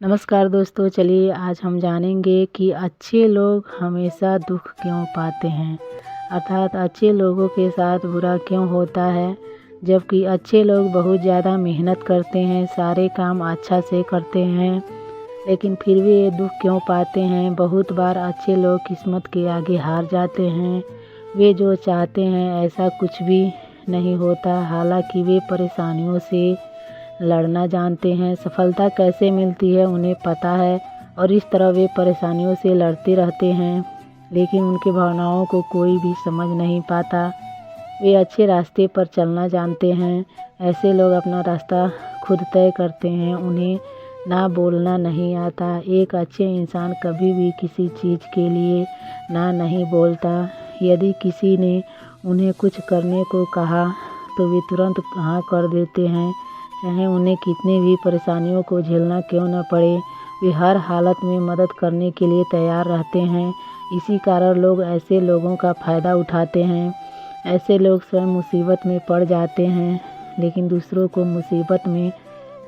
नमस्कार दोस्तों, चलिए आज हम जानेंगे कि अच्छे लोग हमेशा दुख क्यों पाते हैं। अर्थात अच्छे लोगों के साथ बुरा क्यों होता है, जबकि अच्छे लोग बहुत ज़्यादा मेहनत करते हैं, सारे काम अच्छा से करते हैं, लेकिन फिर भी ये दुख क्यों पाते हैं। बहुत बार अच्छे लोग किस्मत के आगे हार जाते हैं। वे जो चाहते हैं ऐसा कुछ भी नहीं होता, हालांकि वे परेशानियों से लड़ना जानते हैं। सफलता कैसे मिलती है उन्हें पता है और इस तरह वे परेशानियों से लड़ते रहते हैं, लेकिन उनकी भावनाओं को कोई भी समझ नहीं पाता। वे अच्छे रास्ते पर चलना जानते हैं। ऐसे लोग अपना रास्ता खुद तय करते हैं, उन्हें ना बोलना नहीं आता। एक अच्छे इंसान कभी भी किसी चीज़ के लिए ना नहीं बोलता। यदि किसी ने उन्हें कुछ करने को कहा तो वे तुरंत हाँ कर देते हैं, चाहे उन्हें कितनी भी परेशानियों को झेलना क्यों न पड़े। वे हर हालत में मदद करने के लिए तैयार रहते हैं। इसी कारण लोग ऐसे लोगों का फ़ायदा उठाते हैं। ऐसे लोग स्वयं मुसीबत में पड़ जाते हैं, लेकिन दूसरों को मुसीबत में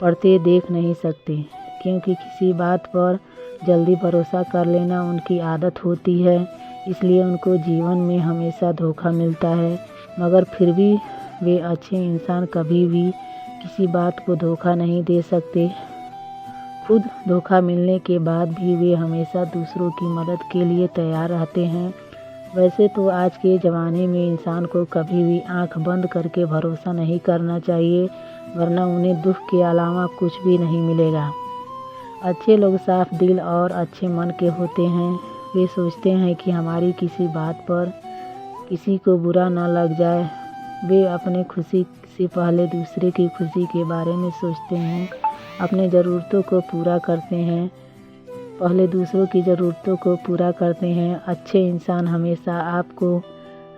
पड़ते देख नहीं सकते, क्योंकि किसी बात पर जल्दी भरोसा कर लेना उनकी आदत होती है। इसलिए उनको जीवन में हमेशा धोखा मिलता है, मगर फिर भी वे अच्छे इंसान कभी भी किसी बात को धोखा नहीं दे सकते। खुद धोखा मिलने के बाद भी वे हमेशा दूसरों की मदद के लिए तैयार रहते हैं। वैसे तो आज के ज़माने में इंसान को कभी भी आंख बंद करके भरोसा नहीं करना चाहिए, वरना उन्हें दुख के अलावा कुछ भी नहीं मिलेगा। अच्छे लोग साफ दिल और अच्छे मन के होते हैं। वे सोचते हैं कि हमारी किसी बात पर किसी को बुरा न लग जाए। वे अपने खुशी से पहले दूसरे की खुशी के बारे में सोचते हैं, अपने ज़रूरतों को पूरा करते हैं, पहले दूसरों की ज़रूरतों को पूरा करते हैं। अच्छे इंसान हमेशा आपको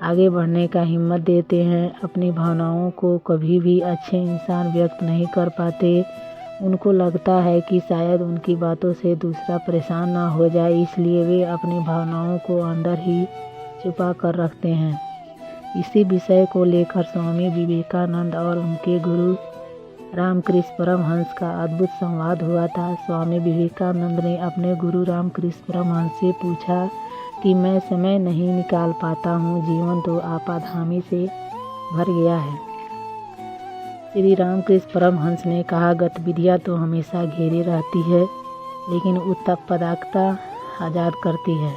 आगे बढ़ने का हिम्मत देते हैं। अपनी भावनाओं को कभी भी अच्छे इंसान व्यक्त नहीं कर पाते। उनको लगता है कि शायद उनकी बातों से दूसरा परेशान ना हो जाए, इसलिए वे अपनी भावनाओं को अंदर ही छुपा कर रखते हैं। इसी विषय को लेकर स्वामी विवेकानंद और उनके गुरु रामकृष्ण परमहंस का अद्भुत संवाद हुआ था। स्वामी विवेकानंद ने अपने गुरु रामकृष्ण परमहंस से पूछा कि मैं समय नहीं निकाल पाता हूँ, जीवन तो आपाधामी से भर गया है। श्री रामकृष्ण परमहंस ने कहा, गतिविधियाँ तो हमेशा घेरे रहती है, लेकिन उत्पादकता आज़ाद करती है।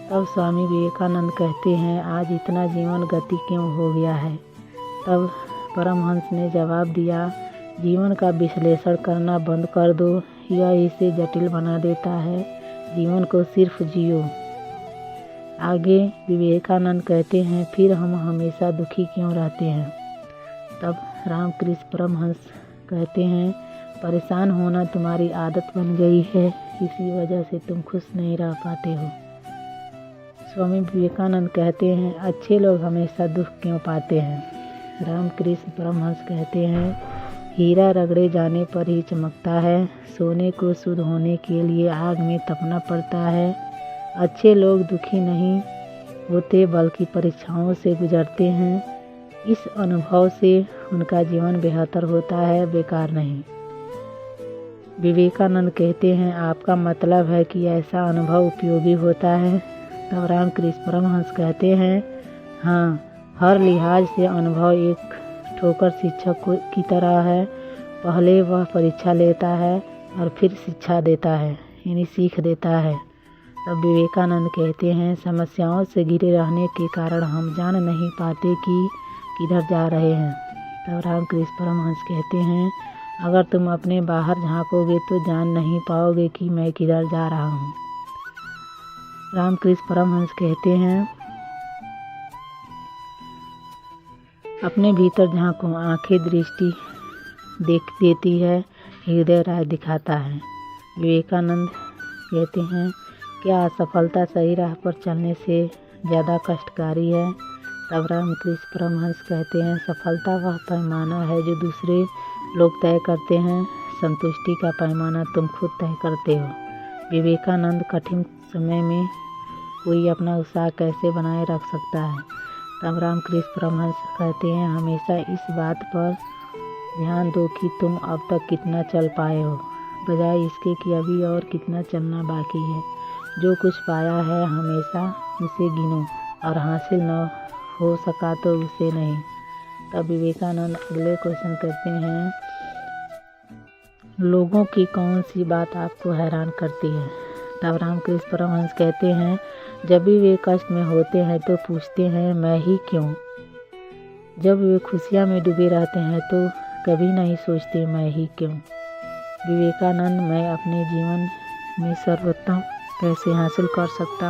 तब स्वामी विवेकानंद कहते हैं, आज इतना जीवन गति क्यों हो गया है। तब परमहंस ने जवाब दिया, जीवन का विश्लेषण करना बंद कर दो, यह इसे जटिल बना देता है। जीवन को सिर्फ जियो। आगे विवेकानंद कहते हैं, फिर हम हमेशा दुखी क्यों रहते हैं। तब रामकृष्ण परमहंस कहते हैं, परेशान होना तुम्हारी आदत बन गई है, इसी वजह से तुम खुश नहीं रह पाते हो। स्वामी विवेकानंद कहते हैं, अच्छे लोग हमेशा दुख क्यों पाते हैं। रामकृष्ण परमहंस कहते हैं, हीरा रगड़े जाने पर ही चमकता है, सोने को शुद्ध होने के लिए आग में तपना पड़ता है। अच्छे लोग दुखी नहीं होते, बल्कि परीक्षाओं से गुजरते हैं। इस अनुभव से उनका जीवन बेहतर होता है, बेकार नहीं। विवेकानंद कहते हैं, आपका मतलब है कि ऐसा अनुभव उपयोगी होता है। तब रामकृष्ण परमहंस कहते हैं, हाँ, हर लिहाज से अनुभव एक ठोकर शिक्षक की तरह है। पहले वह परीक्षा लेता है और फिर शिक्षा देता है, यानी सीख देता है। तब विवेकानंद कहते हैं, समस्याओं से घिरे रहने के कारण हम जान नहीं पाते कि किधर जा रहे हैं। तब रामकृष्ण परमहंस कहते हैं, अगर तुम अपने बाहर झांकोगे तो जान नहीं पाओगे कि मैं किधर जा रहा हूँ। रामकृष्ण परमहंस कहते हैं, अपने भीतर झांको, आंखें दृष्टि देख देती है, हृदय राह दिखाता है। विवेकानंद कहते हैं, क्या असफलता सही राह पर चलने से ज़्यादा कष्टकारी है। तब रामकृष्ण परमहंस कहते हैं, सफलता वह पैमाना है जो दूसरे लोग तय करते हैं, संतुष्टि का पैमाना तुम खुद तय करते हो। विवेकानंद कठिन समय में कोई अपना उत्साह कैसे बनाए रख सकता है। तब रामकृष्ण परमहंस कहते हैं, हमेशा इस बात पर ध्यान दो कि तुम अब तक कितना चल पाए हो। बजाय इसके कि अभी और कितना चलना बाकी है। जो कुछ पाया है हमेशा उसे गिनो और हासिल न हो सका तो उसे नहीं। तब विवेकानंद अगले क्वेश्चन करते हैं, लोगों की कौन सी बात आपको हैरान करती है? तब रामकृष्ण परमहंस कहते हैं, जब भी वे कष्ट में होते हैं तो पूछते हैं मैं ही क्यों। जब वे खुशियाँ में डूबे रहते हैं तो कभी नहीं सोचते मैं ही क्यों। विवेकानंद, मैं अपने जीवन में सर्वोत्तम कैसे हासिल कर सकता